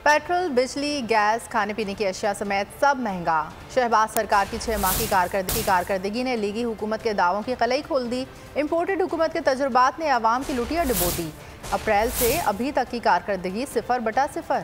Petrol, बिजली, gas, खाने पीने की अशिया समेत सब महंगा। शहबाज सरकार की 6 माह की कारकर्दगी ने लीगी हुकूमत के दावों की कलई खोल दी। इम्पोर्टेड हुकूमत के तजुर्बात ने आवाम की लुटिया डुबो दी। अप्रैल से अभी तक की कारकर्दगी 0/0।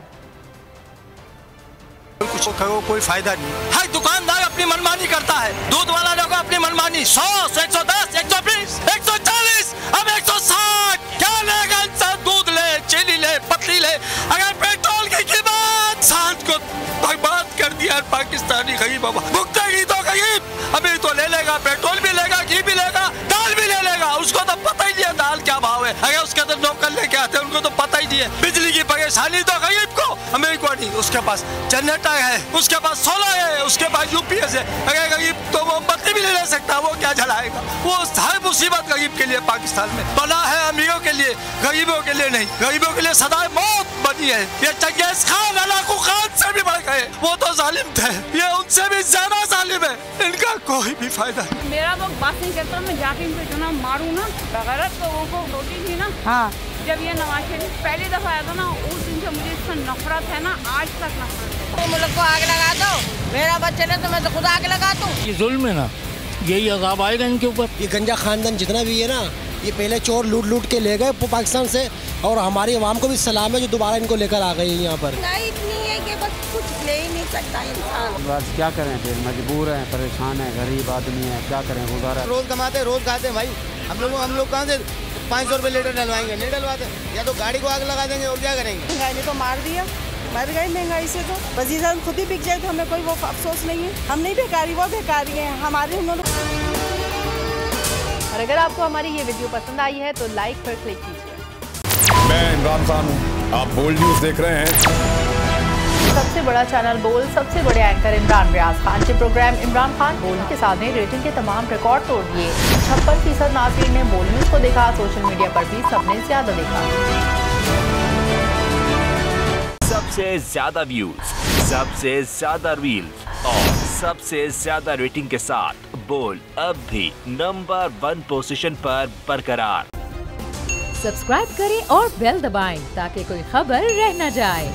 कुछ करो कोई फायदा नहीं। हर दुकानदार अपनी मनमानी करता है, दूध वाला लोग अपनी मनमानी 100, 110, 120, 140, अब 160। क्या लेगा इंसान? दूध ले, चीनी ले, पत्ती ले। अगर पेट्रोल की कीमत सांझ को बर्बाद कर दिया पाकिस्तानी गरीब, भुगतेगी तो गरीब। अभी तो ले लेगा, पेट्रोल भी लेगा, घी भी लेगा, दाल भी ले लेगा। उसको तो पता ही नहीं है दाल क्या भाव है। अगर उसके अंदर नौकर लेके आते हैं उनको तो पता ही नहीं है। बिजली की परेशानी तो गरीब को, अमीर को नहीं। उसके पास जनरेटर है, उसके पास सोलर है, उसके पास यूपीएस है। अगर गरीब तो मोमबत्ती भी नहीं ले सकता, वो क्या जलाएगा? वो हर मुसीबत गरीब के लिए पाकिस्तान में बना है, अमीरों के लिए, गरीबों के लिए नहीं। गरीबों के लिए सदाए मौत बनी है। ये चंगेज खान, अलाकू खान से भी बढ़ गए। वो तो जालिम थे, ये उनसे भी ज्यादा जालिम है। इनका कोई भी फायदा नहीं। मेरा वो बात नहीं करता, मैं जाके इनको इतना मारूं ना। गैरत तो वो होती थी ना। हाँ, जब ये नवाज शरीफ पहली दफा आया था ना, उस दिन से मुझे इससे नफरत है ना, आज तक नफरत है। तो मुल्क को आग लगा दो, मेरा बच्चे ने तो मैं तो खुद आग लगा दूं। ये जुल्म है ना, यही अज़ाब आएगा इनके ऊपर। ये गंजा खानदान जितना भी है ना, ये पहले चोर लूट के ले गए पाकिस्तान से, और हमारी आवाम को भी सलाम है जो दोबारा इनको लेकर आ गई यहाँ पर। नहीं इतनी है कि बस कुछ ले ही नहीं सकता इंसान। बस क्या करें, फिर मजबूर हैं, परेशान है, गरीब आदमी है, क्या करें, गुजारा। रोज कमाते रोज खाते भाई। हम लोग कहाँ से 500 रुपये लीटर डलवाएंगे? नहीं डलवाते, या तो गाड़ी को आग लगा देंगे और क्या करेंगे। महंगाई ने तो मार दिया, मर गई महंगाई से। तो वजीर खुद ही बिक जाए तो हमें कोई वो अफसोस नहीं है। हम नहीं बेकारी, वो बेकारी है हमारे। और अगर आपको हमारी ये वीडियो पसंद आई है तो लाइक पर क्लिक कीजिए। मैं इमरान खान हूँ, आप बोल्ड न्यूज देख रहे हैं। सबसे बड़ा चैनल बोल, सबसे बड़े एंकर इमरान रियाज खान के प्रोग्राम इमरान खान बोल के साथ ने रेटिंग के तमाम रिकॉर्ड तोड़ दिए। 56% नाज़रीन ने बोल न्यूज को देखा। सोशल मीडिया पर भी सबने ज्यादा देखा। सबसे ज्यादा व्यूज, सबसे ज्यादा रील्स और सबसे ज्यादा रेटिंग के साथ बोल अब भी नंबर 1 पोजीशन पर बरकरार। सब्सक्राइब करें और बेल दबाएं ताकि कोई खबर रह न जाए।